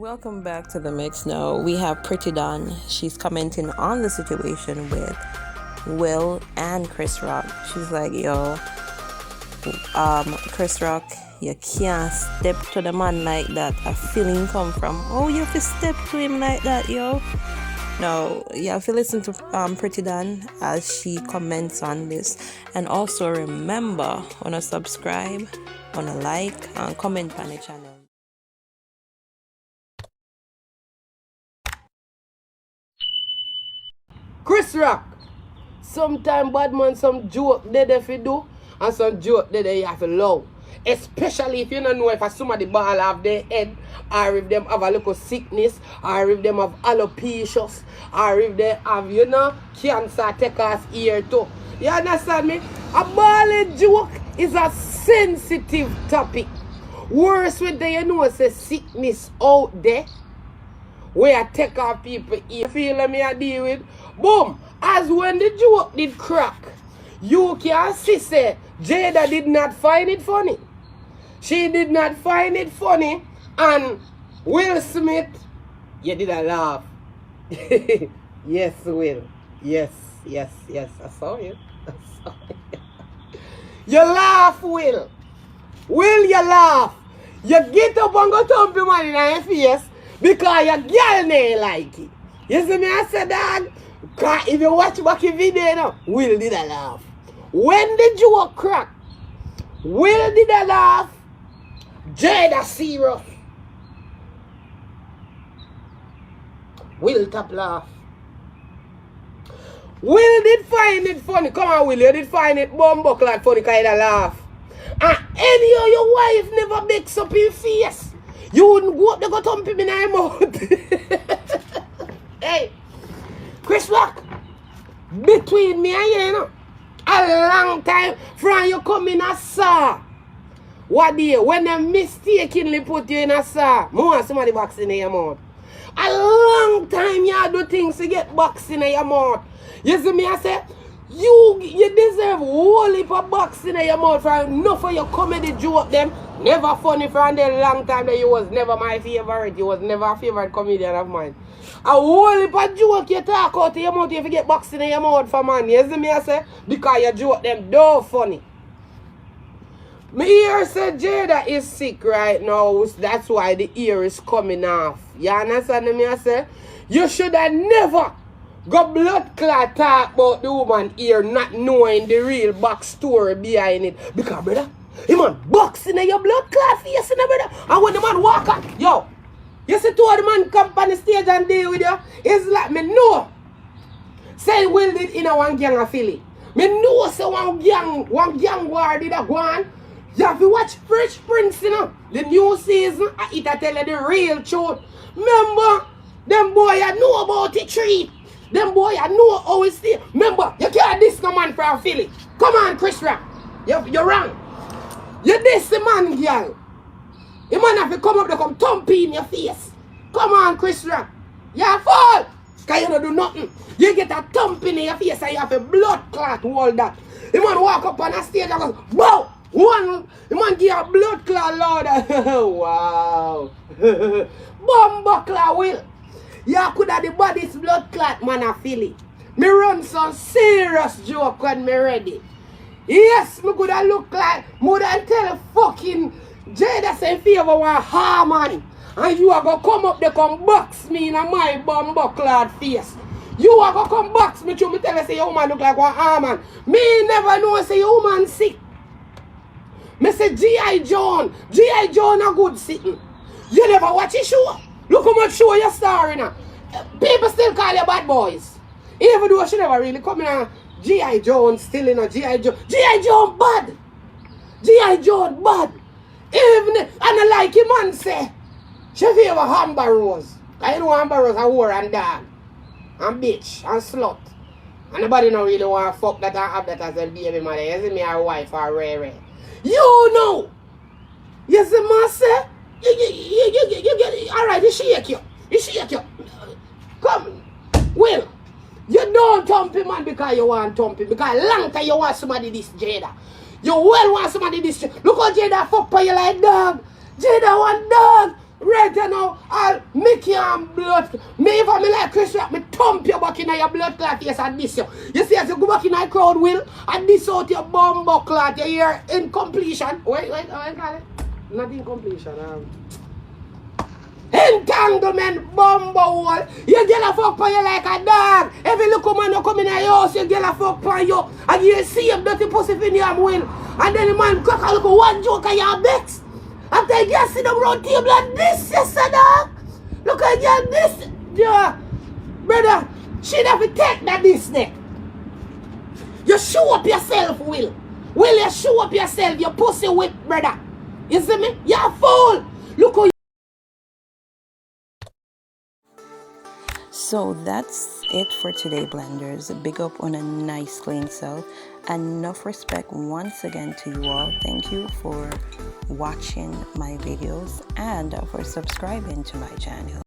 Welcome back to the mix. Now we have Pretti Don. She's commenting on the situation with Will and Chris Rock. She's like, yo, Chris Rock, you can't step to the man like that. A feeling come from. Oh, you have to step to him like that, yo. Now, you have to listen to Pretti Don as she comments on this. And also remember, wanna subscribe, wanna like, and comment on the channel. Chris Rock, sometimes bad man some joke they fi do and some joke they have to love. Especially if you don't know if somebody ball have their head, or if them have a little sickness, or if them have alopecia, or if they have, cancer take us ear too. You understand me? A ball joke is a sensitive topic. Worse with the say sickness out there where I take off people ear. Feel me I deal with. Boom! As when the joke did crack, you can see say Jada did not find it funny. She did not find it funny, and Will Smith, you did a laugh. Yes, Will. Yes. I saw you. You laugh, Will. Will, you laugh. You get up and go thump your man in your face because your girl ain't like it. You see me, I said, dog? Because if you watch back the video now, Will did a laugh. When the joke crack, Will did a laugh, Jada serious. Will top laugh. Will did find it funny. Come on, Will, you did find it bumbuckler funny kind of laugh. And any of your wife never bakes up your face. You wouldn't go up there go thump him in your mouth. Hey, Chris Rock, between me and you, a long time from you come in a saw. What day? When they mistakenly put you in a saw, more somebody box in your mouth. A long time you do things to get box in your mouth. You see me, I say, you deserve whole heap of box in your mouth for enough of your comedy joke them. Never funny from the long time that you was never my favorite. You was never a favorite comedian of mine. A whole heap of joke you talk out of your mouth if you get box in your mouth for man. You see me, I say, because you joke them do funny. Me ear say Jada is sick right now. That's why the ear is coming off. You understand me? I say, you should have never go blood clot talk about the woman ear not knowing the real backstory behind it. Because, brother, you man boxing in your blood clot face, brother. And when the man walk up, yo, you see two of the man come on the stage and deal with you, it's like me know. Say Will did in a one gang of Philly. Me know say one gang war did a go on. You have to watch Fresh Prince, the new season, and it tell you the real truth. Remember, them boy I know about the tree. Them boy I know how it's there. Remember, you can't diss no man from Philly. Come on, Chris Rock. You're wrong. You diss the man, girl. The man have to come up to come thumpy in your face. Come on, Chris Rock. You fall. Because you don't do nothing. You get a thump in your face and you have a blood clot all that. The man walk up on a stage and goes, bow! The man give a blood clot louder. Wow. Bumbuckler Will. You could have the body's blood clot man a feel it. Me run some serious joke when me ready. Yes, me could have look like more than tell fucking Jada say favor one Harmon. And you are gonna come up there come box me in my bumbuckler face. You are gonna come box me through me tell you say your woman look like one Harmon. Me never know say your woman sick. Me say G.I. John. G.I. John a good sitting. You never watch his show. Look how much show you're starring now. People still call you bad boys. Even though she never really come in a G.I. John still in a G.I. John. G.I. John bad. G.I. John bad. Even and I like him man say. She favor Amber Rose. I know Amber Rose a whore and dog. And bitch and slut. And nobody don't really want to fuck that and have that as a baby mother. You see me her wife or Ray. You know. You see me say. You get it. Alright, you shake you. You shake you. Come. Will. You don't thump him man because you want to thump him. Because long time you want somebody this Jada. You well want somebody this. Look how Jada fuck for you like dog. Jada want dog. Right you know, I'll make you and blood. Me if I'm like Chris Rock, me thump you back in your blood clot yes and this you. You see as you go back in your crowd will and this out your bumbo clot, you hear incompletion. Wait, I got it. Not incompletion. Entanglement bumbo hole. You get a fuck on you like a dog. Every little man who come in your house, you get a fuck on you. And you see him dirty pussy in your will. And then the man crack a look one joke at your backs. After you get sit down round table like this, yes sir dog. Look at you this. Yeah. Brother, she have to take that this neck. You show up yourself, Will. Will you show up yourself, you pussy whip, brother. You see me? You're a fool. Look how So that's it for today, blenders. Big up on a nice clean self. Enough respect once again to you all. Thank you for watching my videos and for subscribing to my channel.